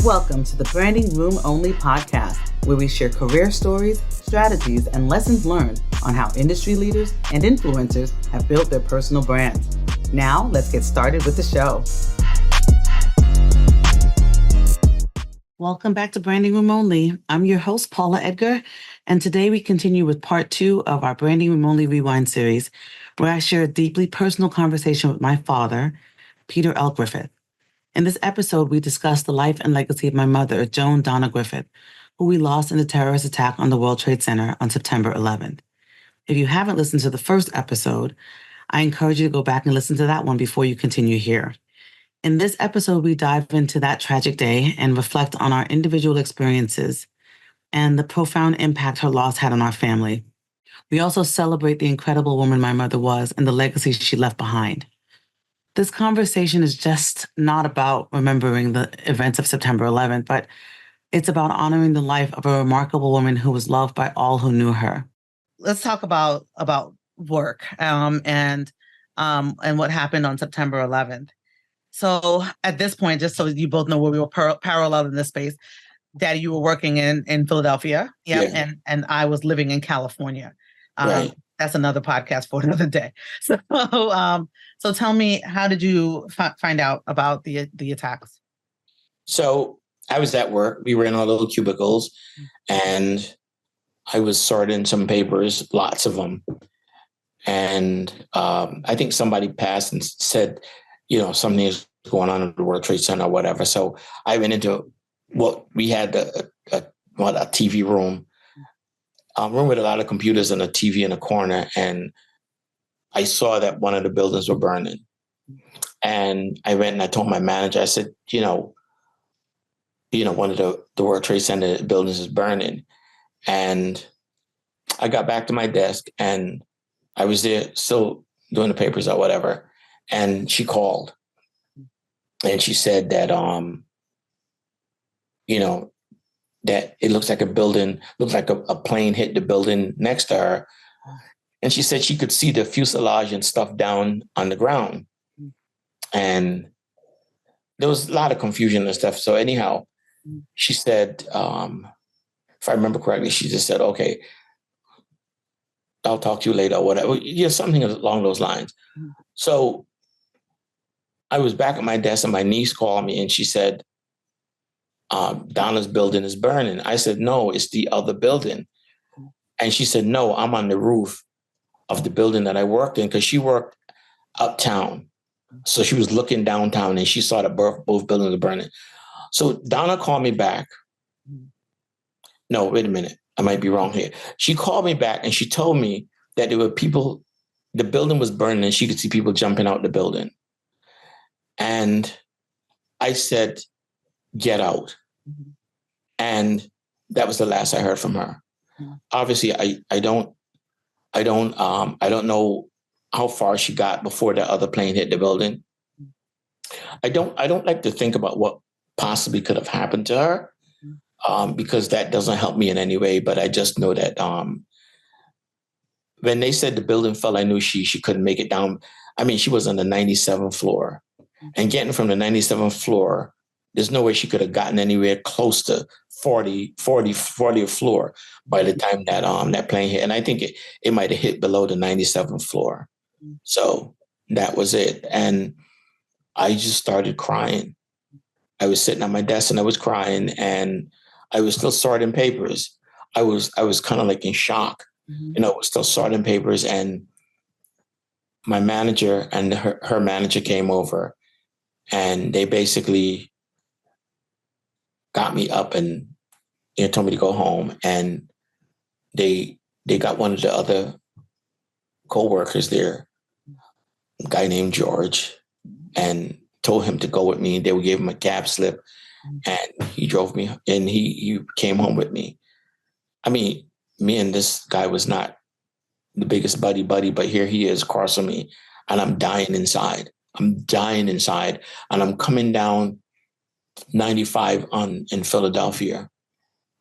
Welcome to the Branding Room Only podcast, where we share career stories, strategies, and lessons learned on how industry leaders and influencers have built their personal brands. Now, let's get started with the show. Welcome back to Branding Room Only. I'm your host, Paula Edgar, and today we continue with part 2 of our Branding Room Only Rewind series, where I share a deeply personal conversation with my father, Peter L. Griffith. In this episode, we discuss the life and legacy of my mother, Joan Donna Griffith, who we lost in the terrorist attack on the World Trade Center on September 11th. If you haven't listened to the first episode, I encourage you to go back and listen to that one before you continue here. In this episode, we dive into that tragic day and reflect on our individual experiences and the profound impact her loss had on our family. We also celebrate the incredible woman my mother was and the legacy she left behind. This conversation is just not about remembering the events of September 11th, but it's about honoring the life of a remarkable woman who was loved by all who knew her. Let's talk about work and what happened on September 11th. So at this point, just so you both know where we were parallel in this space, Daddy, you were working in Philadelphia, yeah. And I was living in California. Right. That's another podcast for another day. So tell me, how did you find out about the attacks? So I was at work. We were in our little cubicles, and I was sorting some papers, lots of them. And I think somebody passed and said, something is going on at the World Trade Center or whatever. So I went into what we had a TV room. Room with a lot of computers and a TV in a corner, and I saw that one of the buildings were burning. And I went and I told my manager, I said, one of the World Trade Center buildings is burning. And I got back to my desk and I was there still doing the papers or whatever. And she called and she said that, that it looks like a plane hit the building next to her. And she said she could see the fuselage and stuff down on the ground. And there was a lot of confusion and stuff. So anyhow, she said, if I remember correctly, she just said, okay, I'll talk to you later or whatever. Yeah, something along those lines. So I was back at my desk and my niece called me and she said, Donna's building is burning. I said, no, it's the other building. And she said, no, I'm on the roof of the building that I worked in, because she worked uptown. So she was looking downtown and she saw that both buildings were burning. So Donna called me back. No, wait a minute. I might be wrong here. She called me back and she told me that there were people, the building was burning and she could see people jumping out the building. And I said, get out. And that was the last I heard from her. Obviously, I don't know how far she got before the other plane hit the building. I don't like to think about what possibly could have happened to her, because that doesn't help me in any way. But I just know that when they said the building fell, I knew she couldn't make it down. I mean, she was on the 97th floor, and getting from the 97th floor, there's no way she could have gotten anywhere close to 40th floor by the time that that plane hit. And I think it might have hit below the 97th floor. So that was it. And I just started crying. I was sitting at my desk and I was crying, and I was still sorting papers. I was kind of like in shock. I was still sorting papers, and my manager and her manager came over, and they basically got me up and told me to go home. And they got one of the other co-workers there, a guy named George, and told him to go with me. They would give him a cab slip, and he drove me, and he came home with me. I mean, me and this guy was not the biggest buddy, but here he is across from me, and I'm dying inside. And I'm coming down 95 in Philadelphia.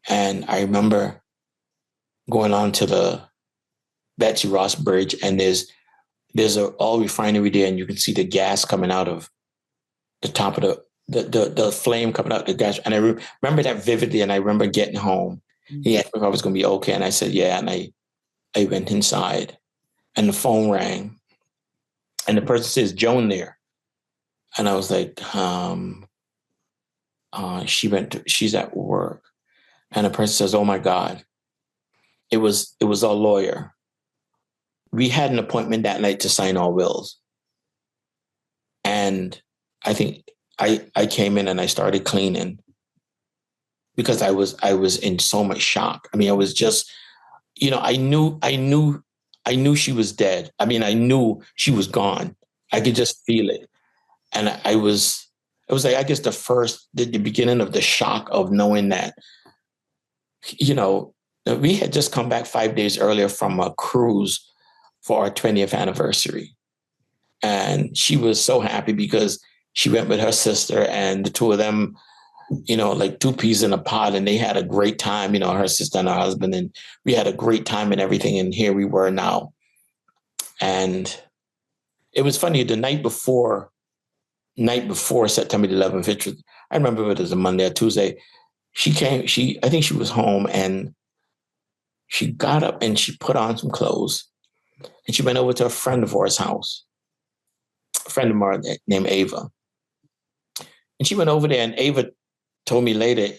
And I remember going on to the Betsy Ross Bridge, and there's a oil refinery there, and you can see the gas coming out of the top of the flame coming out the gas. And I remember that vividly. And I remember getting home. He asked me if I was going to be okay. And I said, yeah. And I went inside and the phone rang and the person says, Joan there. And I was like, she's at work. And the person says, oh my God, it was our lawyer. We had an appointment that night to sign our wills. And I think I came in and I started cleaning because I was in so much shock. I mean, I was just, I knew she was dead. I mean, I knew she was gone. I could just feel it. And it was like, I guess the beginning of the shock of knowing that, we had just come back 5 days earlier from a cruise for our 20th anniversary. And she was so happy because she went with her sister and the two of them, like two peas in a pod, and they had a great time, her sister and her husband, and we had a great time and everything. And here we were now. And it was funny, the night before September the 11th, which was, I remember it was a Monday or Tuesday, I think she was home and she got up and she put on some clothes and she went over to a friend of ours' house, a friend of mine named Ava. And she went over there and Ava told me later,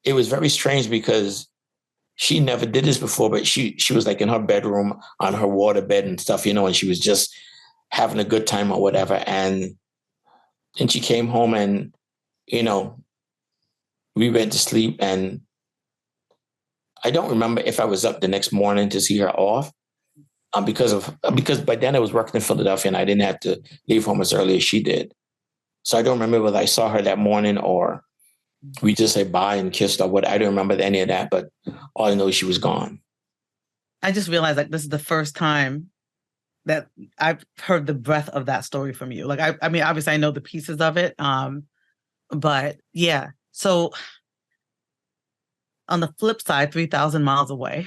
it was very strange because she never did this before, but she was like in her bedroom on her water bed and stuff, and she was just having a good time or whatever. And she came home and, we went to sleep, and I don't remember if I was up the next morning to see her off because by then I was working in Philadelphia and I didn't have to leave home as early as she did. So I don't remember whether I saw her that morning or we just said bye and kissed or what. I don't remember any of that, but all I know is she was gone. I just realized like this is the first time that I've heard the breadth of that story from you. Like, I mean, obviously I know the pieces of it. But yeah. So on the flip side, 3,000 miles away,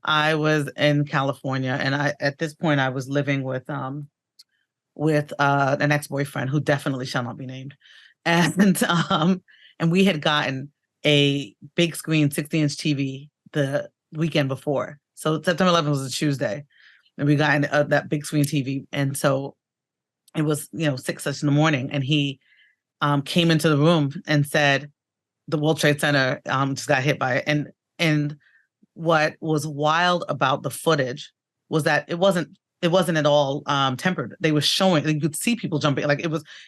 I was in California, and at this point I was living with an ex-boyfriend who definitely shall not be named. And we had gotten a big screen 60-inch TV the weekend before. So September 11th was a Tuesday, and we got that big screen TV. And so it was, 6 in the morning, and he came into the room and said, the World Trade Center just got hit by it. And what was wild about the footage was that it wasn't at all tempered. They were showing, you could see people jumping. Like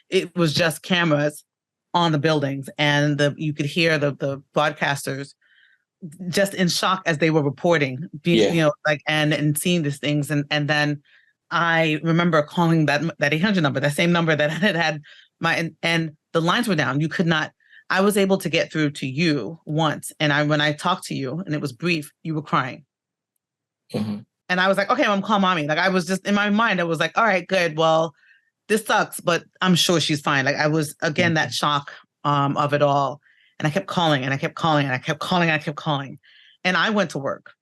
it was just cameras on the buildings, and you could hear the broadcasters just in shock as they were reporting, and seeing these things. And then I remember calling that 800 number, that same number that had and the lines were down. You could not. I was able to get through to you once, and when I talked to you, and it was brief, you were crying. Mm-hmm. And I was like, okay, I'm gonna call mommy. Like I was just in my mind, I was like, all right, good. Well, this sucks, but I'm sure she's fine. Like I was again that shock of it all, and I kept calling, and I kept calling, and I kept calling, and I kept calling, and I went to work.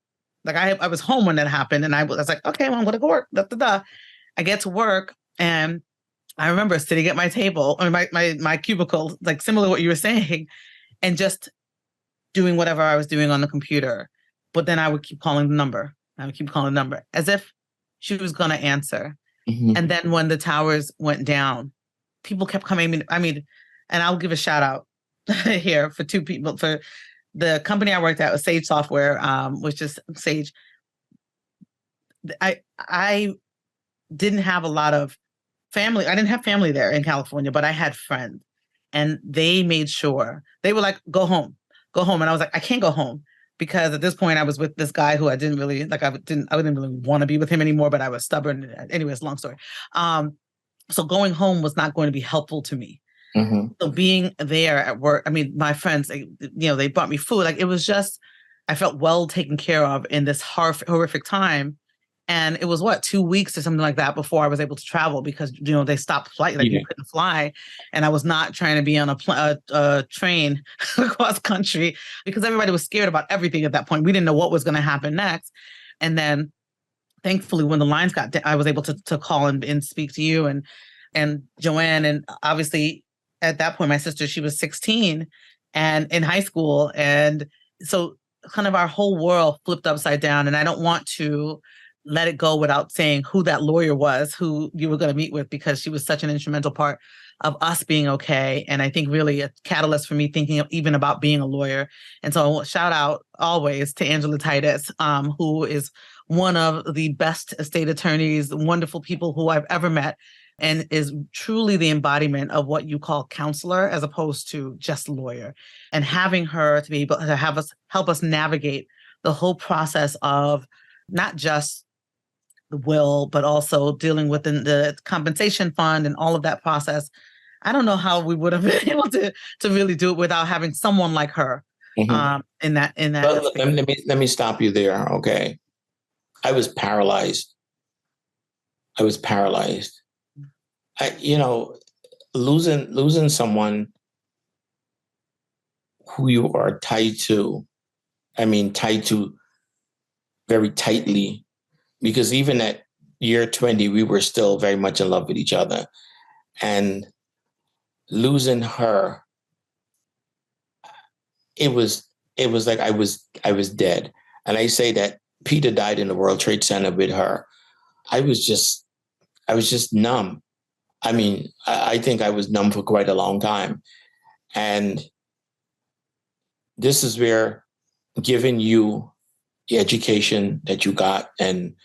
Like I was home when that happened, and I was like, okay, well, I'm gonna go work. I get to work, and I remember sitting at my table or my cubicle, like similar to what you were saying, and just doing whatever I was doing on the computer. But then I would keep calling the number. I would keep calling the number as if she was going to answer. Mm-hmm. And then when the towers went down, people kept coming. I mean, and I'll give a shout out here for two people. For the company I worked at was Sage Software, which is Sage. I didn't have a lot of family. I didn't have family there in California, but I had friends, and they made sure. They were like, go home. And I was like, I can't go home because at this point I was with this guy who I didn't really like. I didn't really want to be with him anymore, but I was stubborn. Anyways, long story. So going home was not going to be helpful to me. Mm-hmm. So being there at work, I mean, my friends, they brought me food. Like it was just, I felt well taken care of in this horrific time. And it was 2 weeks or something like that before I was able to travel because, they stopped flight, like you couldn't fly. And I was not trying to be on a train across country because everybody was scared about everything at that point. We didn't know what was going to happen next. And thankfully, when the lines got down, I was able to call and speak to you and Joanne. And obviously, at that point, my sister, she was 16 and in high school. And so kind of our whole world flipped upside down. And I don't want to let it go without saying who that lawyer was, who you were going to meet with, because she was such an instrumental part of us being okay. And I think really a catalyst for me thinking of even about being a lawyer. And so shout out always to Angela Titus, who is one of the best estate attorneys, wonderful people who I've ever met, and is truly the embodiment of what you call counselor as opposed to just lawyer. And having her to be able to have us help us navigate the whole process of not just the will, but also dealing with the compensation fund and all of that process. I don't know how we would have been able to really do it without having someone like her in that. Well, let me stop you there. Okay. I was paralyzed. Losing someone who you are tied to very tightly, because even at year 20, we were still very much in love with each other. And losing her, it was like I was dead. And I say that Peter died in the World Trade Center with her. I was just numb. I mean, I think I was numb for quite a long time. And this is where giving you the education that you got and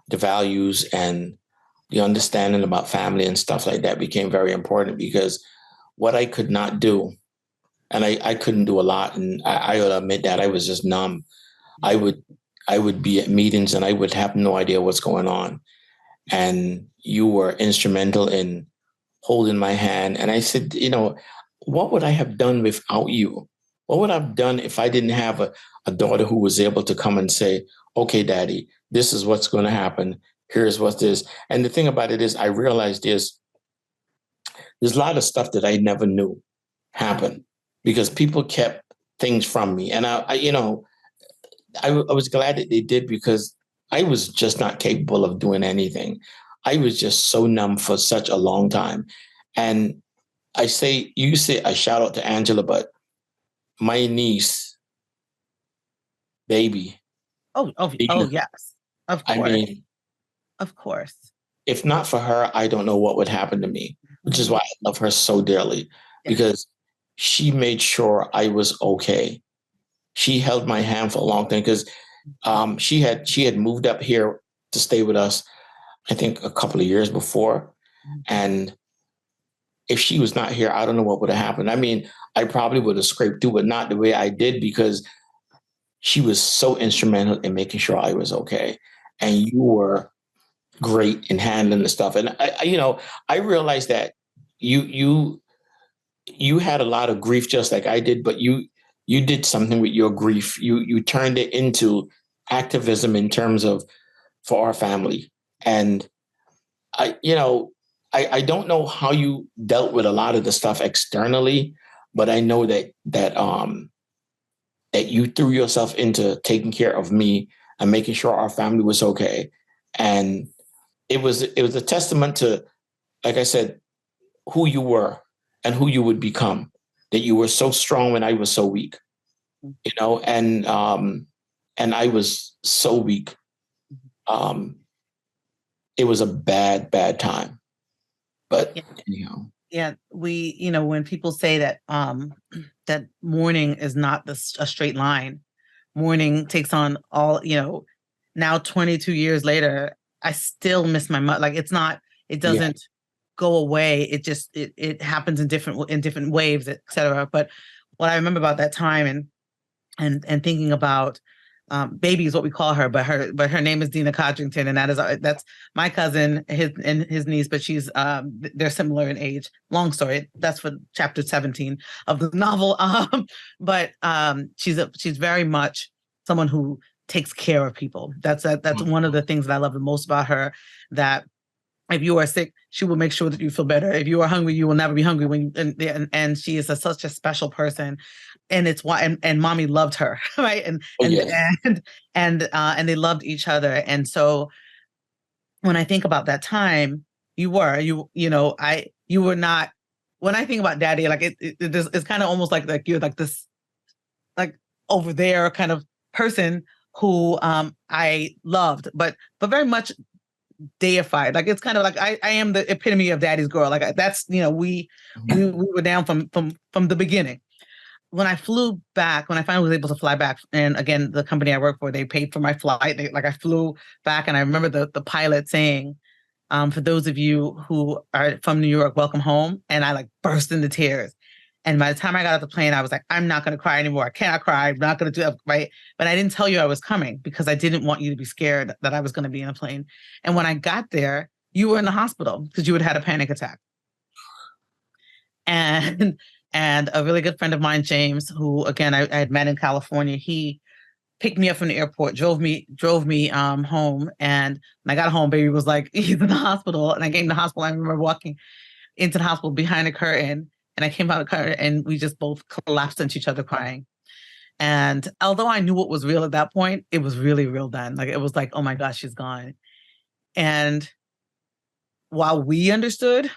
the values and the understanding about family and stuff like that became very important, because what I could not do, and I couldn't do a lot, and I will admit that I was just numb. I would be at meetings and I would have no idea what's going on. And you were instrumental in holding my hand. And I said, what would I have done without you? What would I have done if I didn't have a daughter who was able to come and say, okay, Daddy, this is what's going to happen. Here's what this. And the thing about it is, I realized there's a lot of stuff that I never knew happened because people kept things from me. And I was glad that they did, because I was just not capable of doing anything. I was just so numb for such a long time. And you say I shout out to Angela, but my niece, baby. Oh, yes. Of course. I mean, of course. If not for her, I don't know what would happen to me, which is why I love her so dearly, because she made sure I was okay. She held my hand for a long time, because she had moved up here to stay with us, I think a couple of years before. And if she was not here, I don't know what would have happened. I mean, I probably would have scraped through, but not the way I did, because she was so instrumental in making sure I was okay. And you were great in handling the stuff. And I realized that you had a lot of grief just like I did, but you did something with your grief. You turned it into activism in terms of for our family. And I don't know how you dealt with a lot of the stuff externally, but I know that you threw yourself into taking care of me and making sure our family was okay. And it was a testament to, like I said, who you were and who you would become, that you were so strong when I was so weak, and I was so weak. It was a bad time, but anyhow. Yeah, when people say that that mourning is not a straight line, mourning takes on all, now 22 years later, I still miss my mother. Like it doesn't go away. It just, it happens in different waves, et cetera. But what I remember about that time and thinking about Baby is what we call her, but her name is Dina Codrington, and that's my cousin, his niece, but she's they're similar in age. Long story. That's for chapter 17 of the novel. But she's very much someone who takes care of people. That's one of the things that I love the most about her. That if you are sick, she will make sure that you feel better. If you are hungry, you will never be hungry. And she is such a special person, and it's why and mommy loved her, right? And they loved each other. And so when I think about that time, you were not when I think about daddy, like it's kind of almost like you're like this, like over there kind of person who I loved, but very much deified. Like it's kind of like I am the epitome of daddy's girl. Like that's, we were down from the beginning. When I flew back, when I finally was able to fly back, and again, the company I work for, they paid for my flight. I flew back, and I remember the pilot saying, for those of you who are from New York, welcome home. And I like burst into tears. And by the time I got off the plane, I was like, I'm not going to cry anymore. I cannot cry. I'm not going to do it. Right. But I didn't tell you I was coming because I didn't want you to be scared that I was going to be in a plane. And when I got there, you were in the hospital because you had a panic attack. And a really good friend of mine, James, who again I had met in California, he picked me up from the airport, drove me home. And when I got home, baby was like, he's in the hospital. And I came to the hospital. I remember walking into the hospital behind a curtain, and I came out of the curtain, and we just both collapsed into each other crying. And although I knew what was real at that point, it was really real then. Like, it was like, oh my gosh, she's gone. And while we understood,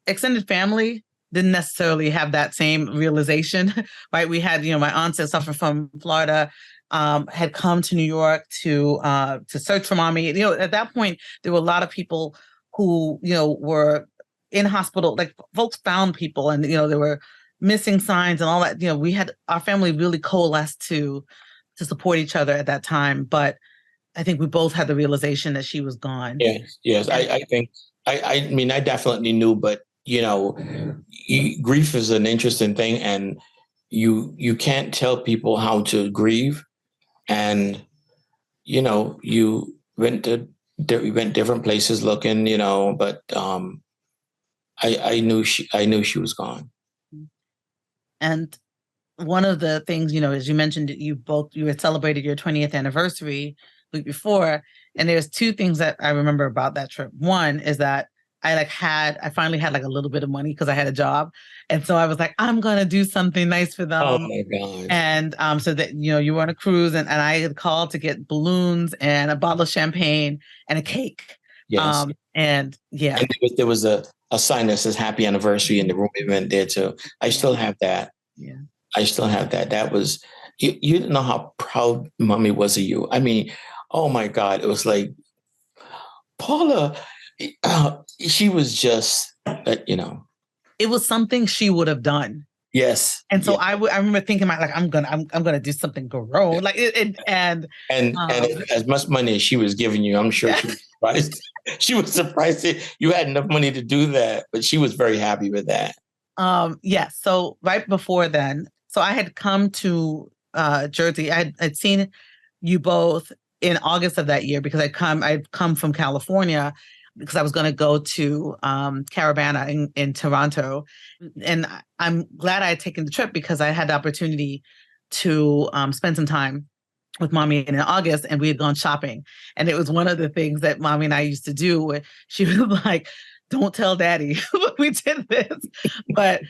extended family didn't necessarily have that same realization, right? We had, my aunts that suffered from Florida, had come to New York to search for mommy. At that point, there were a lot of people who, were in hospital, like folks found people, and, there were missing signs and all that. We had our family really coalesced to support each other at that time. But I think we both had the realization that she was gone. Yes. I think, I mean, I definitely knew, but grief is an interesting thing, and you can't tell people how to grieve. And, you went different places looking, but I knew she was gone. And one of the things, as you mentioned, you had celebrated your 20th anniversary week before. And there's two things that I remember about that trip. One is that I finally had like a little bit of money because I had a job. And so I was like, I'm going to do something nice for them. Oh my God. And so that, you were on a cruise, and I had called to get balloons and a bottle of champagne and a cake. Yes. And there was a sign that says happy anniversary in the room we went there too. I still have that. Yeah. I still have that. That was, you didn't know how proud mommy was of you. I mean, oh my God. It was like, Paula, she was just, it was something she would have done. Yes. And so I remember thinking, I'm gonna do something grown, like and as much money as she was giving you, I'm sure she was surprised. She was surprised that you had enough money to do that, but she was very happy with that. Yes. So right before then, so I had come to Jersey. I'd seen you both in August of that year because I'd come from California because I was going to go to Caravana in Toronto. And I'm glad I had taken the trip because I had the opportunity to spend some time with mommy in August, and we had gone shopping. And it was one of the things that mommy and I used to do where she was like, don't tell daddy we did this. But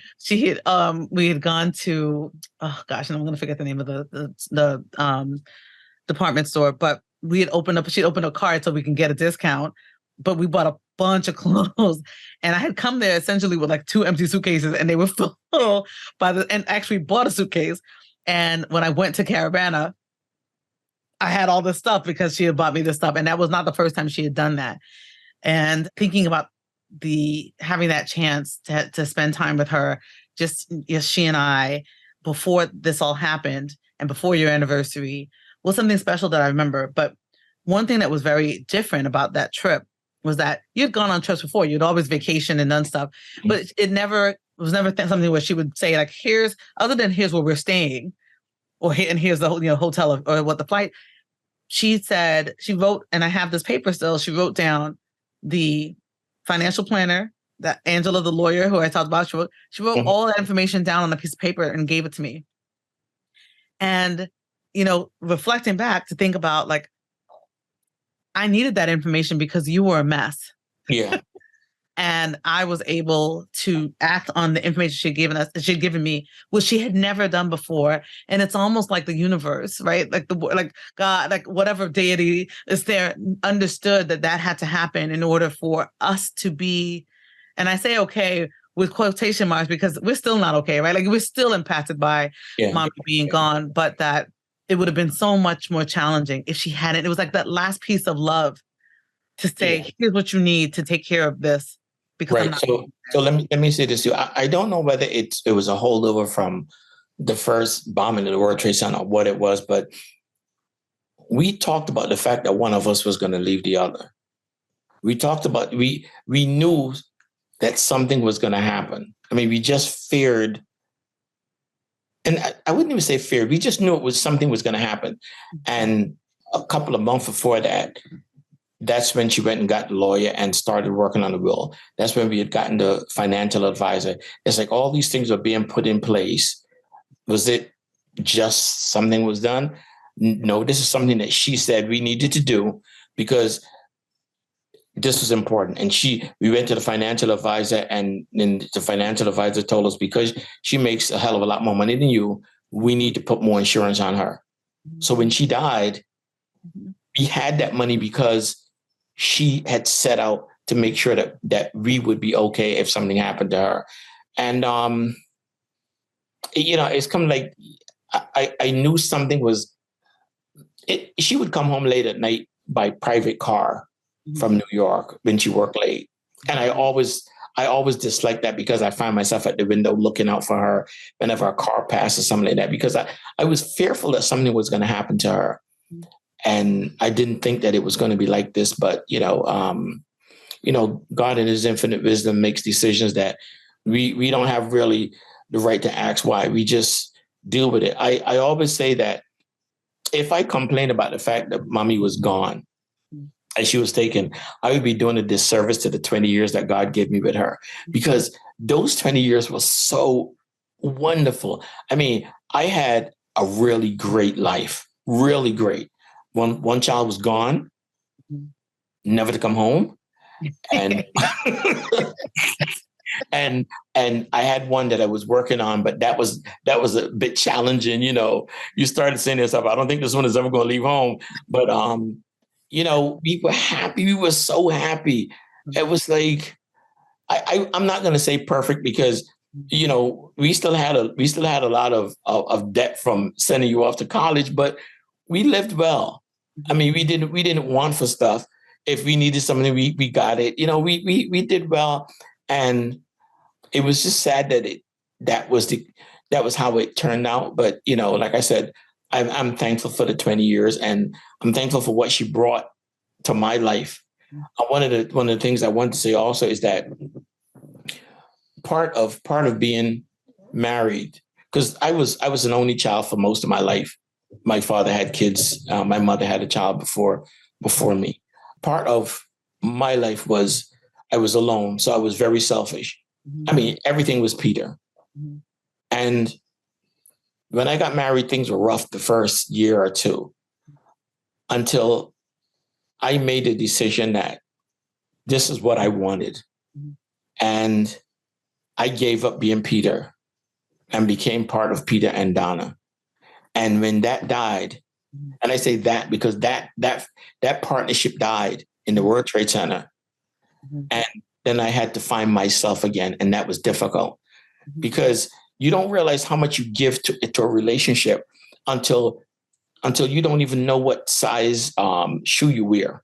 we had gone to, oh gosh, and I'm going to forget the name of the department store, but she'd opened a card so we can get a discount. But we bought a bunch of clothes, and I had come there essentially with like 2 empty suitcases, and they were full and actually bought a suitcase. And when I went to Caravana, I had all this stuff because she had bought me this stuff. And that was not the first time she had done that. And thinking about having that chance to spend time with her, just she and I, before this all happened and before your anniversary, was something special that I remember. But one thing that was very different about that trip was that you'd gone on trips before. You'd always vacation and done stuff, but it was never something where she would say like, here's where we're staying, and here's the hotel or what the flight. She said, she wrote, and I have this paper still, she wrote down the financial planner, that Angela, the lawyer who I talked about, she wrote all that information down on a piece of paper and gave it to me. And, reflecting back to think about like, I needed that information because you were a mess. Yeah. And I was able to act on the information she'd given me, which she had never done before. And it's almost like the universe, right? Like God, like whatever deity is there, understood that had to happen in order for us to be, and I say okay with quotation marks, because we're still not okay, right? Like we're still impacted by mommy being gone, but that it would have been so much more challenging if she hadn't. It was like that last piece of love to say, here's what you need to take care of this. Because right. So let me say this to you. I don't know whether it was a holdover from the first bombing of the World Trade Center or what it was, but we talked about the fact that one of us was going to leave the other. We talked about, we knew that something was going to happen. I mean, we just feared, and I wouldn't even say feared, we just knew something was going to happen. And a couple of months before that, that's when she went and got the lawyer and started working on the will. That's when we had gotten the financial advisor. It's like all these things are being put in place. Was it just something was done? No, this is something that she said we needed to do because this was important. And we went to the financial advisor, and then the financial advisor told us, because she makes a hell of a lot more money than you, we need to put more insurance on her. So when she died, we had that money because she had set out to make sure that we would be okay if something happened to her. And, it's come like, I knew something was, she would come home late at night by private car from New York when she worked late. And I always disliked that because I find myself at the window looking out for her whenever a car passes, something like that, because I was fearful that something was going to happen to her. And I didn't think that it was going to be like this, but, God in his infinite wisdom makes decisions that we don't have really the right to ask why. We just deal with it. I always say that if I complain about the fact that mommy was gone and she was taken, I would be doing a disservice to the 20 years that God gave me with her, because those 20 years was so wonderful. I mean, I had a really great life, really great. One child was gone, never to come home. And and I had one that I was working on, but that was a bit challenging. You started saying yourself, I don't think this one is ever going to leave home. But we were happy. We were so happy. It was like, I'm not going to say perfect, because we still had a lot of debt from sending you off to college, but we lived well. I mean, we didn't want for stuff. If we needed something, we got it. We did well. And it was just sad that was how it turned out. But, like I said, I'm thankful for the 20 years, and I'm thankful for what she brought to my life. One of the things I want to say also is that part of being married, because I was an only child for most of my life. My father had kids. My mother had a child before me. Part of my life was I was alone, so I was very selfish. I mean, everything was Peter. And when I got married, things were rough the first year or two, until I made a decision that this is what I wanted. And I gave up being Peter and became part of Peter and Donna. And when that died, and I say that because that partnership died in the World Trade Center. And then I had to find myself again. And that was difficult, because you don't realize how much you give to a relationship until you don't even know what size shoe you wear.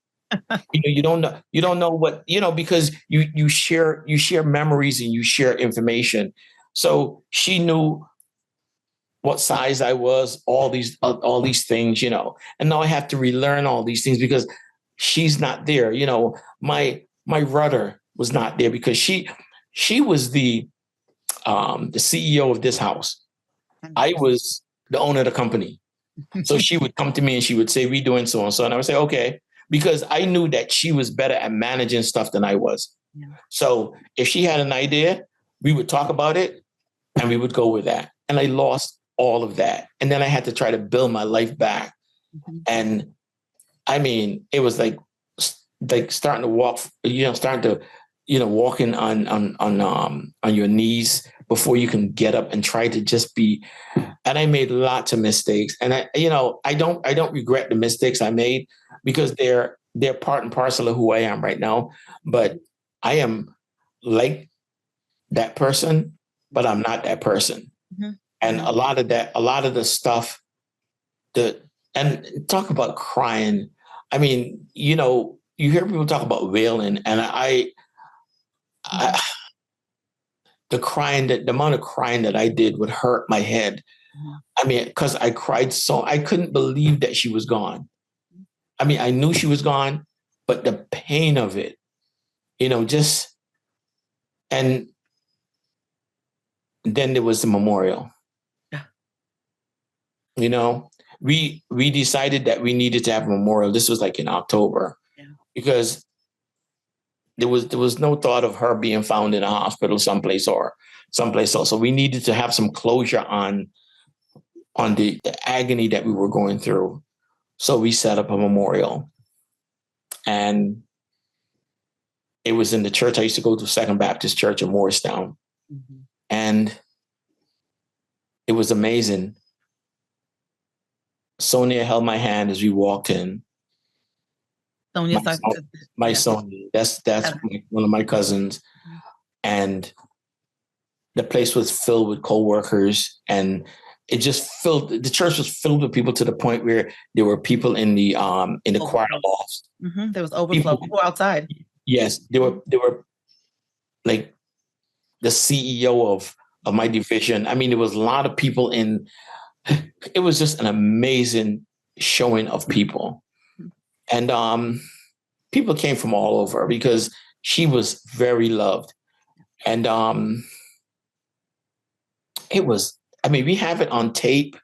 You don't know what, because you share memories and you share information. So she knew what size I was, all these things, and now I have to relearn all these things because she's not there. My rudder was not there, because she was the CEO of this house. I was the owner of the company. So she would come to me and she would say, we doing so and so. And I would say, okay, because I knew that she was better at managing stuff than I was. Yeah. So if she had an idea, we would talk about it and we would go with that. And I lost all of that. And then I had to try to build my life back. And I mean, it was like starting to walk, walking on your knees before you can get up and try to just be. And I made lots of mistakes, and I don't regret the mistakes I made, because they're part and parcel of who I am right now. But I am like that person, but I'm not that person. Mm-hmm. And a lot of the stuff and talk about crying. I mean, you know, you hear people talk about wailing, and I the amount of crying that I did would hurt my head. Mm-hmm. I mean, because I cried so I couldn't believe that she was gone. I mean, I knew she was gone, but the pain of it, you know, and then there was the memorial. Yeah. You know, we decided that we needed to have a memorial. This was like in October, because there was no thought of her being found in a hospital someplace else. So we needed to have some closure on the agony that we were going through. So we set up a memorial, and it was in the church. I used to go to Second Baptist Church in Morristown, and it was amazing. Sonia held my hand as we walked in. Sonia, Sonia. That's one of my cousins, and the place was filled with co-workers, and it just filled. The church was filled with people to the point where there were people in the choir lofts. Mm-hmm. There was overflow. People outside. Yes, there were like the CEO of my division. I mean, there was a lot of people in. It was just an amazing showing of people. And people came from all over because she was very loved. And it was, I mean, we have it on tape,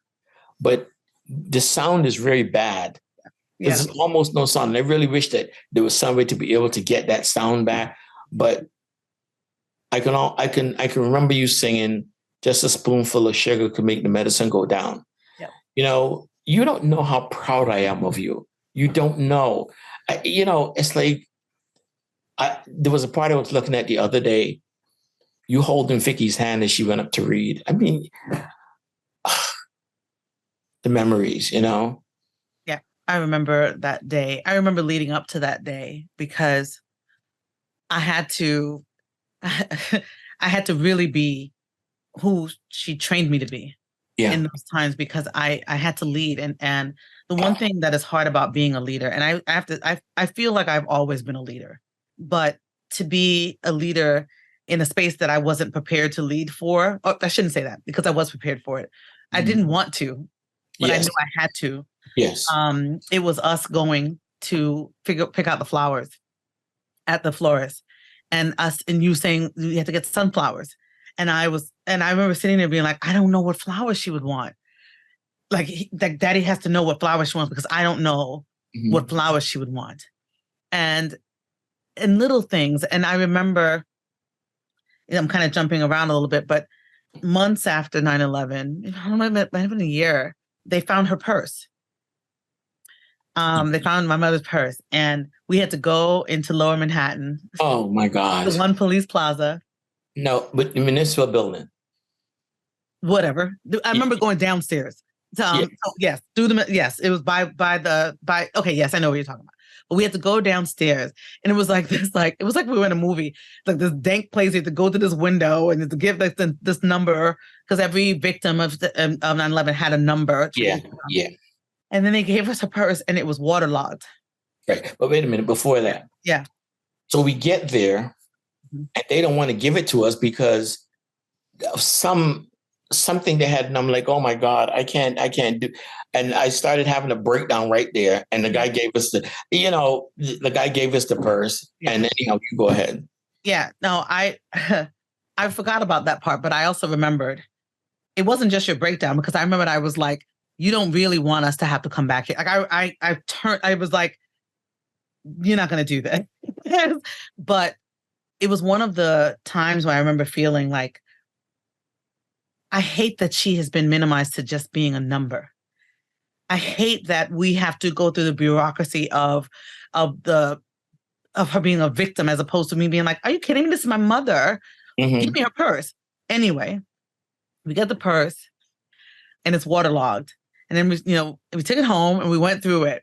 but the sound is very bad. There's almost no sound. And I really wish that there was some way to be able to get that sound back. But I can remember you singing, "Just a spoonful of sugar could make the medicine go down." Yeah. You know, you don't know how proud I am of you. You don't know. You know, it's like there was a part I was looking at the other day. You holding Vicky's hand as she went up to read. I mean, the memories, you know. Yeah, I remember that day. I remember leading up to that day because I had to really be who she trained me to be in those times, because I had to lead. And the one thing that is hard about being a leader, and I feel like I've always been a leader, but to be a leader in a space that I wasn't prepared to lead for, or I shouldn't say that, because I was prepared for it. I didn't want to, but I knew I had to. Yes. It was us going to pick out the flowers at the florist, and you saying you had to get sunflowers. And I remember sitting there being like, I don't know what flowers she would want. Like Daddy has to know what flowers she wants, because I don't know what flowers she would want. And little things. And I remember, I'm kind of jumping around a little bit, but months after 9/11, I don't know, might have been a year, they found her purse. They found my mother's purse, and we had to go into Lower Manhattan. Oh my God. The One Police Plaza. No, but the municipal building. Whatever. I remember going downstairs. So yes, it was by okay, yes, I know what you're talking about. But we had to go downstairs, and it was like this, it was like we were in a movie, like this dank place. You had to go to this window and to give this number, because every victim of 9/11 had a number. Yeah. And then they gave us a purse, and it was waterlogged. Right, but wait a minute before that. Yeah. So we get there, and they don't want to give it to us because of something they had, and I'm like, oh my God, I can't do. And I started having a breakdown right there. And the guy gave us the purse. Yeah. And anyhow, you go ahead. Yeah, no, I forgot about that part, but I also remembered it wasn't just your breakdown, because I remembered I was like, you don't really want us to have to come back here. Like I was like, you're not going to do that. But it was one of the times where I remember feeling like, I hate that she has been minimized to just being a number. I hate that we have to go through the bureaucracy of her being a victim, as opposed to me being like, are you kidding me? This is my mother. Give me her purse. Anyway, we get the purse, and it's waterlogged. And then we took it home and we went through it.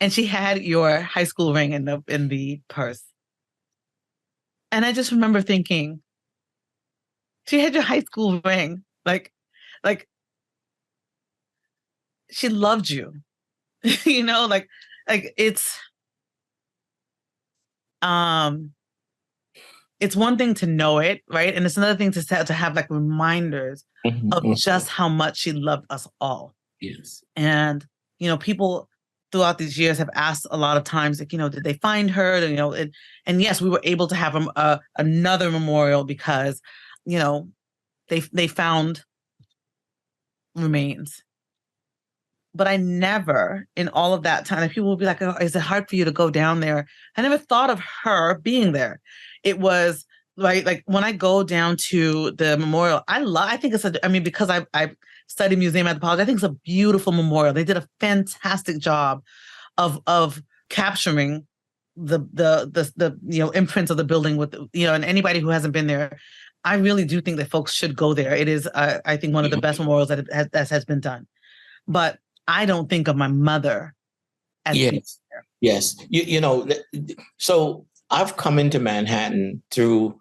And she had your high school ring in the purse. And I just remember thinking, She had your high school ring. Like she loved you. You know, like um it's one thing to know it, right? And it's another thing to have like reminders of just how much she loved us all. Yes. And, people throughout these years have asked a lot of times, like, did they find her? And yes, we were able to have another memorial because, they found remains. But I never, in all of that time, people will be like, oh, is it hard for you to go down there? I never thought of her being there. It was like when I go down to the memorial, I think because I studied museum anthropology, I think it's a beautiful memorial. They did a fantastic job of capturing the imprints of the building with, and anybody who hasn't been there, I really do think that folks should go there. It is, I think, one of the best memorials that has been done. But I don't think of my mother as yes. So I've come into Manhattan through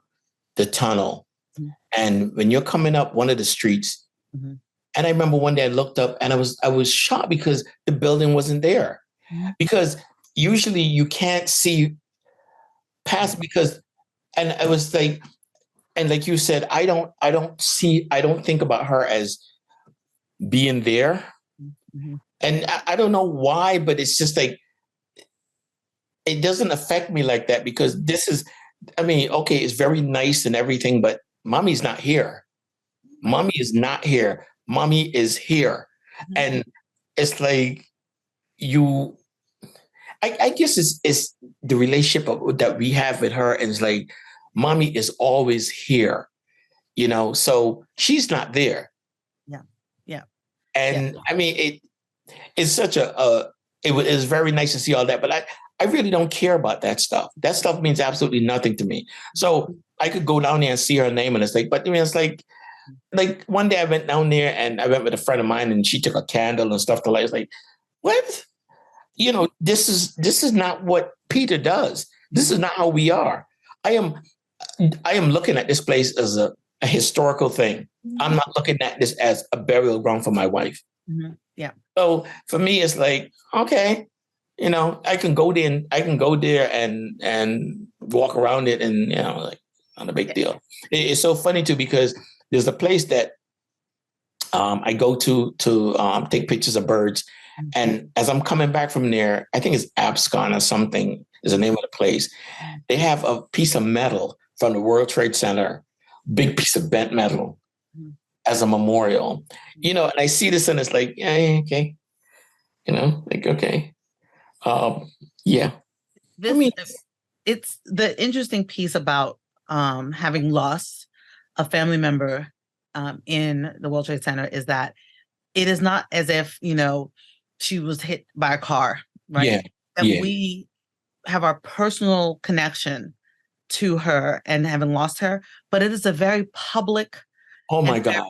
the tunnel. Mm-hmm. And when you're coming up one of the streets, mm-hmm. and I remember one day I looked up and I was shocked because the building wasn't there. Mm-hmm. Because usually you can't see past and I was like, and like you said, I don't think about her as being there. Mm-hmm. And I don't know why, but it's just like, it doesn't affect me like that because okay, it's very nice and everything, but mommy's not here. Mommy is not here. Mommy is here. Mm-hmm. And it's like I guess it's the relationship that we have with her. And it's like, mommy is always here, so she's not there. Yeah. Yeah. And yeah. It's such it was very nice to see all that, but I really don't care about that stuff. That stuff means absolutely nothing to me. So I could go down there and see her name and it's like, but it's like one day I went down there and I went with a friend of mine and she took a candle and stuff to light. It's like, what? This is not what Peter does. This is not how we are. I am looking at this place as a historical thing. I'm not looking at this as a burial ground for my wife. Mm-hmm. Yeah. So for me, it's like, okay, I can go there and walk around it and, like not a big deal. It's so funny too, because there's a place that I go to take pictures of birds. Mm-hmm. And as I'm coming back from there, I think it's Abscon or something is the name of the place. They have a piece of metal from the World Trade Center, big piece of bent metal as a memorial, and I see this and it's like, okay, okay. Yeah. It's the interesting piece about having lost a family member in the World Trade Center is that it is not as if, she was hit by a car, right? Yeah. That we have our personal connection to her and having lost her, but it is a very public,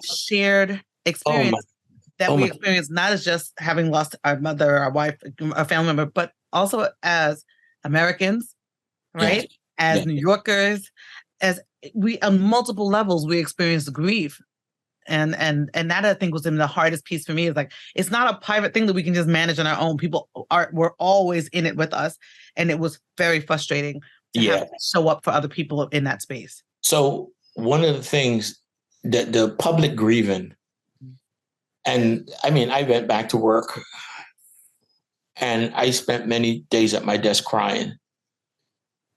shared experience we experience, not as just having lost our mother, our wife, our family member, but also as Americans, right? Yes. As New Yorkers, as we on multiple levels we experience grief. And that I think was the hardest piece for me is like, it's not a private thing that we can just manage on our own. We're always in it with us. And it was very frustrating to have to show up for other people in that space. So one of the things that the public grieving, and I went back to work and I spent many days at my desk crying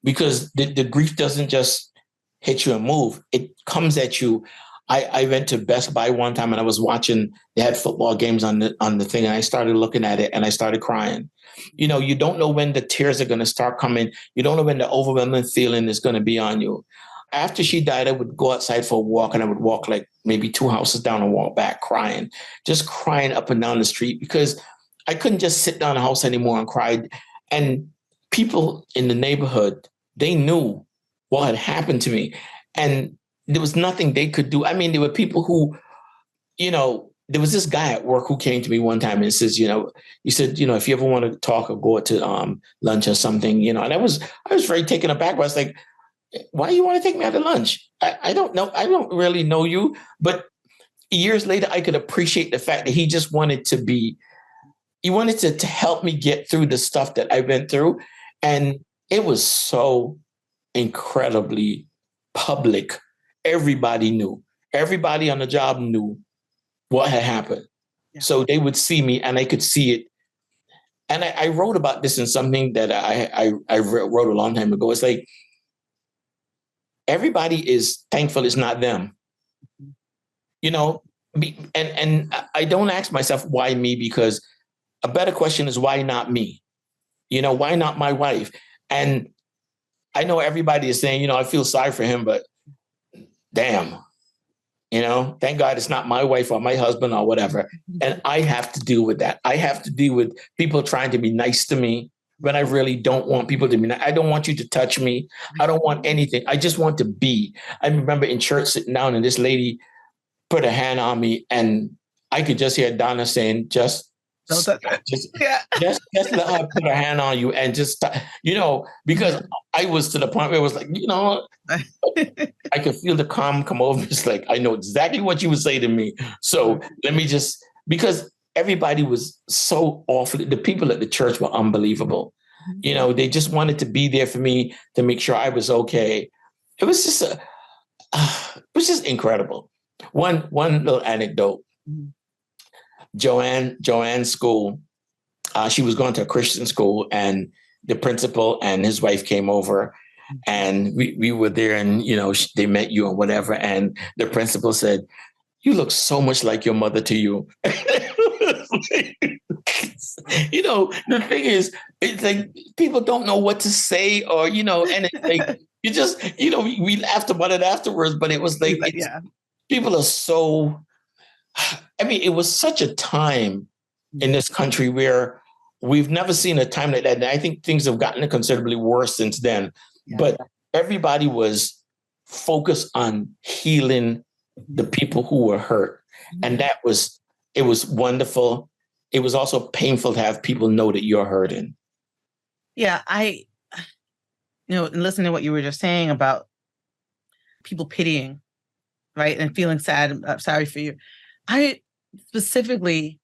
because the grief doesn't just hit you and move. It comes at you. I went to Best Buy one time and I was watching, they had football games on the thing and I started looking at it and I started crying. You don't know when the tears are going to start coming. You don't know when the overwhelming feeling is going to be on you. After she died, I would go outside for a walk and I would walk like maybe 2 houses down and walk back crying, just crying up and down the street because I couldn't just sit down in the house anymore and cry. And people in the neighborhood, they knew what had happened to me. And there was nothing they could do. There were people who, there was this guy at work who came to me one time and says, he said, if you ever want to talk or go to lunch or something, and I was very taken aback. I was like, why you want to take me out to lunch? I don't know. I don't really know you. But years later, I could appreciate the fact that he just wanted to be, he wanted to help me get through the stuff that I went through. And it was so incredibly public. Everybody knew. Everybody on the job knew what had happened. Yeah. So they would see me and I could see it. And I wrote about this in something that I wrote a long time ago. It's like, everybody is thankful it's not them. You know, and I don't ask myself why me, because a better question is why not me? You know, why not my wife? And I know everybody is saying, you know, I feel sorry for him, but damn, you know, thank God it's not my wife or my husband or whatever. And I have to deal with that. I have to deal with people trying to be nice to me when I really don't want people to be nice. I don't want you to touch me. I don't want anything. I just want to be. I remember in church sitting down and this lady put a hand on me and I could just hear Donna saying, just let her put her hand on you and just, you know, because I was to the point where it was like, you know, I could feel the calm come over. It's like, I know exactly what you would say to me. So let me just, because everybody was so awful. The people at the church were unbelievable. You know, they just wanted to be there for me to make sure I was okay. It was just incredible. One little anecdote. Joanne's school, she was going to a Christian school, and the principal and his wife came over, and we were there, and you know, they met you and whatever, and the principal said, "You look so much like your mother to you." You know, the thing is, it's like people don't know what to say, or you know, and it's like you just, you know, we laughed about it afterwards, but it was like, people are so. I mean, it was such a time in this country where we've never seen a time like that. And I think things have gotten considerably worse since then. Yeah. But everybody was focused on healing the people who were hurt. And it was wonderful. It was also painful to have people know that you're hurting. Yeah, you know, and listening to what you were just saying about people pitying, right, and feeling sad, sorry for you. I specifically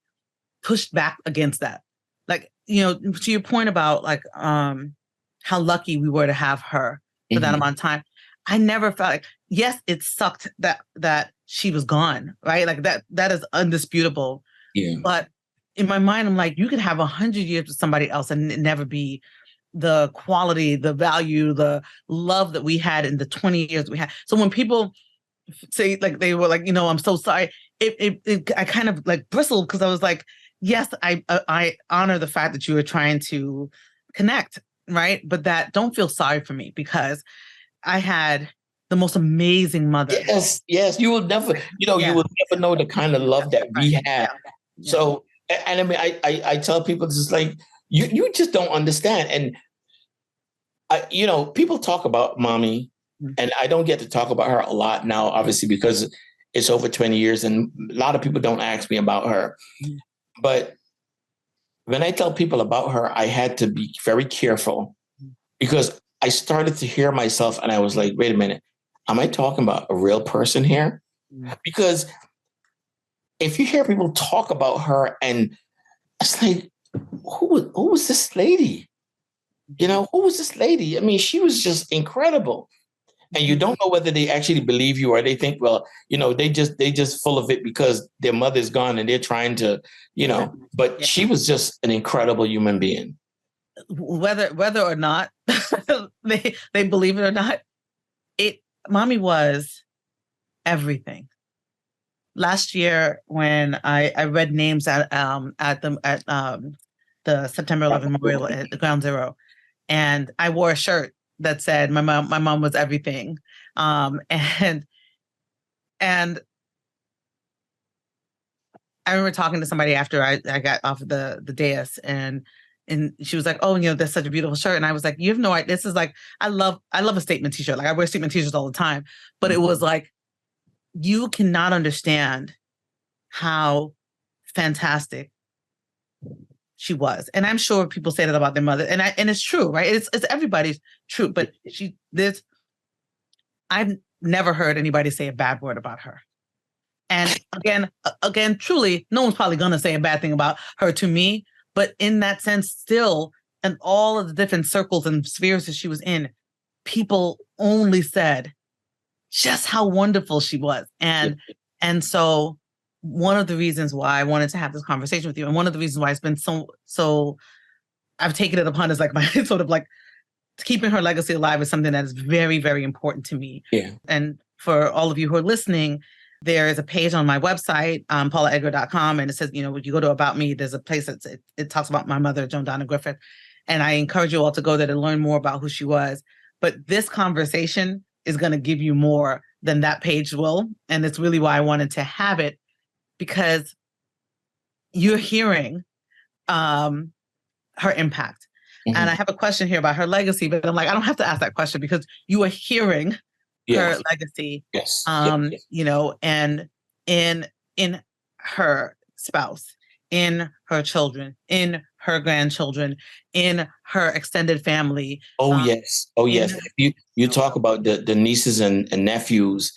pushed back against that. Like, you know, to your point about like how lucky we were to have her for that amount of time. I never felt like, yes, it sucked that she was gone, right? Like that is undisputable. Yeah. But in my mind, I'm like, you could have 100 years with somebody else and it never be the quality, the value, the love that we had in the 20 years we had. So when people say like they were like, you know, I'm so sorry, I kind of like bristled because I was like, yes, I honor the fact that you were trying to connect, right? But that don't feel sorry for me because I had the most amazing mother. Yes, you will never, you know, you will never know the kind of love that we had. Yeah. So, and I mean, I tell people this is like, you just don't understand. And you know, people talk about mommy, and I don't get to talk about her a lot now, obviously, because it's over 20 years and a lot of people don't ask me about her. But when I tell people about her, I had to be very careful because I started to hear myself and I was like, wait a minute, am I talking about a real person here? Because if you hear people talk about her and it's like, who was this lady? You know, who was this lady? I mean, she was just incredible. And you don't know whether they actually believe you or they think, well, you know, they just full of it because their mother's gone and they're trying to, you know, but she was just an incredible human being. Whether or not they believe it or not, mommy was everything. Last year when I read names at the September 11th memorial at the Ground Zero, and I wore a shirt that said my mom was everything. And I remember talking to somebody after I got off of the dais and she was like, oh, you know, that's such a beautiful shirt. And I was like, you have no idea. This is like, I love a statement t-shirt. Like I wear statement t-shirts all the time, but it was like, you cannot understand how fantastic she was. And I'm sure people say that about their mother. And it's true, right? It's everybody's true. But I've never heard anybody say a bad word about her. And again, truly, no one's probably going to say a bad thing about her to me. But in that sense, still, in all of the different circles and spheres that she was in, people only said just how wonderful she was. And so one of the reasons why I wanted to have this conversation with you, and one of the reasons why it's been so I've taken it upon as like my sort of like keeping her legacy alive is something that is very, very important to me. Yeah. And for all of you who are listening, there is a page on my website, paulaedgar.com, and it says, you know, when you go to About Me, there's a place that it talks about my mother, Joan Donna Griffith. And I encourage you all to go there to learn more about who she was. But this conversation is going to give you more than that page will. And it's really why I wanted to have it, because you're hearing her impact. Mm-hmm. And I have a question here about her legacy, but I'm like, I don't have to ask that question because you are hearing her legacy. Yes. You know, and in her spouse, in her children, in her grandchildren, in her extended family. Yes. You talk about the nieces and nephews.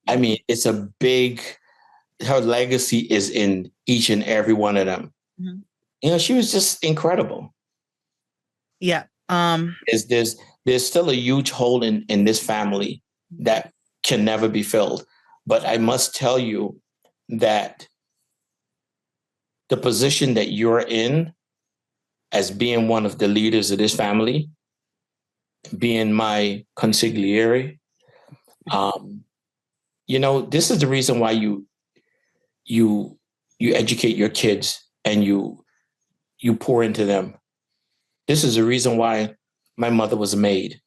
I mean, it's a big, her legacy is in each and every one of them. Mm-hmm. You know, she was just incredible. Yeah. There's still a huge hole in this family that can never be filled. But I must tell you that the position that you're in as being one of the leaders of this family, being my consigliere, you know, this is the reason why you educate your kids and you pour into them. This is the reason why my mother was a maid,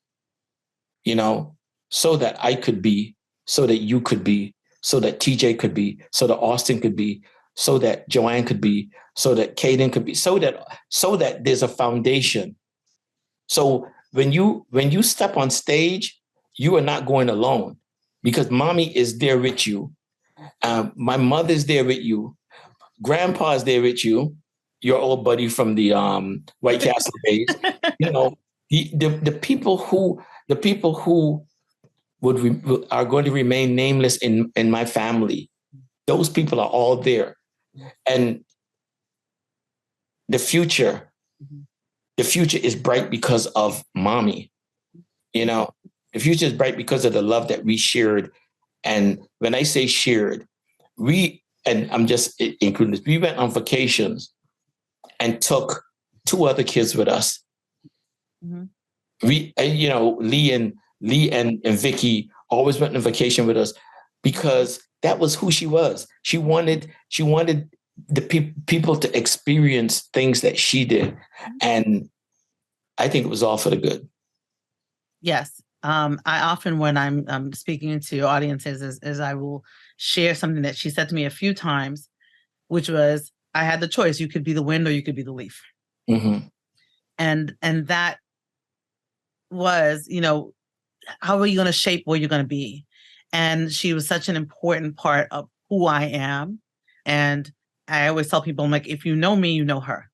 you know, so that I could be, so that you could be, so that TJ could be, so that Austin could be, so that Joanne could be, so that Kaden could be, so that there's a foundation. So when you step on stage, you are not going alone because mommy is there with you. My mother's there with you. Grandpa's there with you. Your old buddy from the White Castle days. You know, the people who are going to remain nameless in my family. Those people are all there. And the future is bright because of mommy. You know, the future is bright because of the love that we shared. And when I say shared, I'm just including this, we went on vacations and took 2 other kids with us. Mm-hmm. Lee and Vicky always went on vacation with us because that was who she was. She wanted the people to experience things that she did. And I think it was all for the good. Yes. I often, when I'm speaking to audiences, is I will share something that she said to me a few times, which was, I had the choice. You could be the wind or you could be the leaf. Mm-hmm. And that was, you know, how are you going to shape where you're going to be? And she was such an important part of who I am. And I always tell people, I'm like, if you know me, you know her.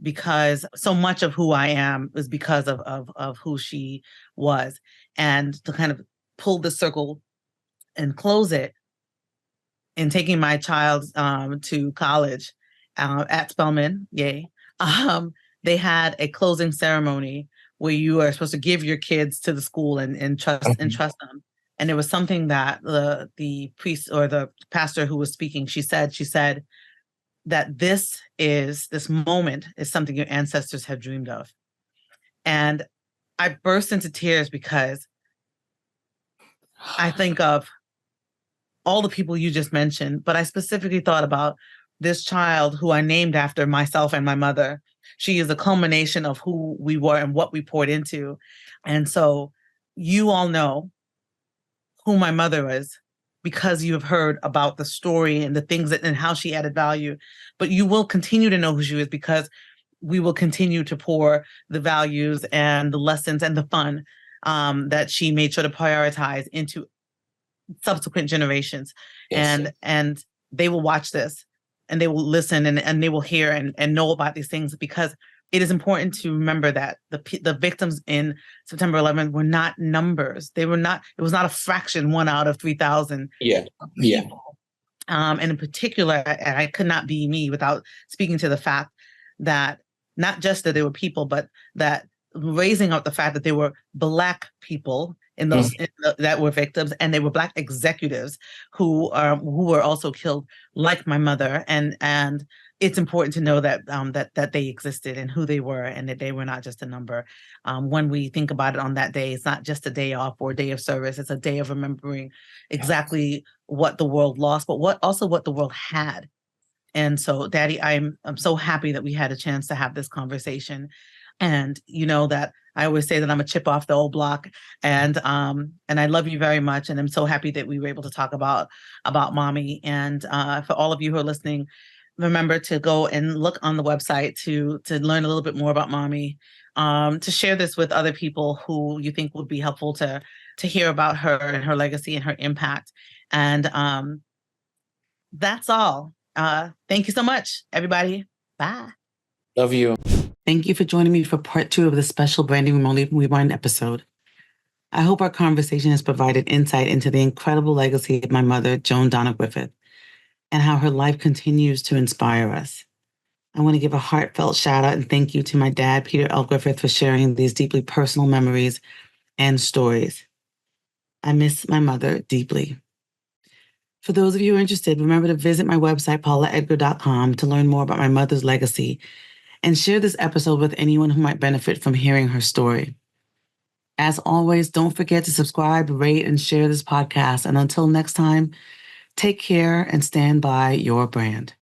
Because so much of who I am is because of who she was. And to kind of pull the circle and close it, in taking my child to college at Spelman, yay, they had a closing ceremony where you are supposed to give your kids to the school and trust them. And it was something that the priest or the pastor who was speaking, she said that this moment is something your ancestors have dreamed of. And I burst into tears because I think of all the people you just mentioned, but I specifically thought about this child who I named after myself and my mother. She is a culmination of who we were and what we poured into. And so you all know who my mother is because you have heard about the story and the things and how she added value. But you will continue to know who she is because we will continue to pour the values and the lessons and the fun that she made sure to prioritize into subsequent generations. Yes. And they will watch this and they will listen and they will hear and know about these things because it is important to remember that the victims in September 11th were not numbers. They were not, it was not a fraction, 1 out of 3,000. Yeah. And in particular, and I could not be me without speaking to the fact that not just that they were people, but that raising up the fact that there were Black people in those that were victims, and they were Black executives who were also killed, like my mother, and it's important to know that that they existed and who they were, and that they were not just a number. When we think about it on that day, it's not just a day off or a day of service; it's a day of remembering exactly what the world lost, but what the world had. And so, Daddy, I'm so happy that we had a chance to have this conversation. And you know that I always say that I'm a chip off the old block, and I love you very much, and I'm so happy that we were able to talk about Mommy. And for all of you who are listening, remember to go and look on the website to learn a little bit more about Mommy, to share this with other people who you think would be helpful to hear about her and her legacy and her impact. And that's all. Thank you so much, everybody. Bye. Love you. Thank you for joining me for part 2 of the special Branding Remotely Rewind episode. I hope our conversation has provided insight into the incredible legacy of my mother, Joan Donna Griffith, and how her life continues to inspire us. I want to give a heartfelt shout out and thank you to my dad, Peter L. Griffith, for sharing these deeply personal memories and stories. I miss my mother deeply. For those of you who are interested, remember to visit my website, paulaedgar.com, to learn more about my mother's legacy and share this episode with anyone who might benefit from hearing her story. As always, don't forget to subscribe, rate, and share this podcast. And until next time, take care and stand by your brand.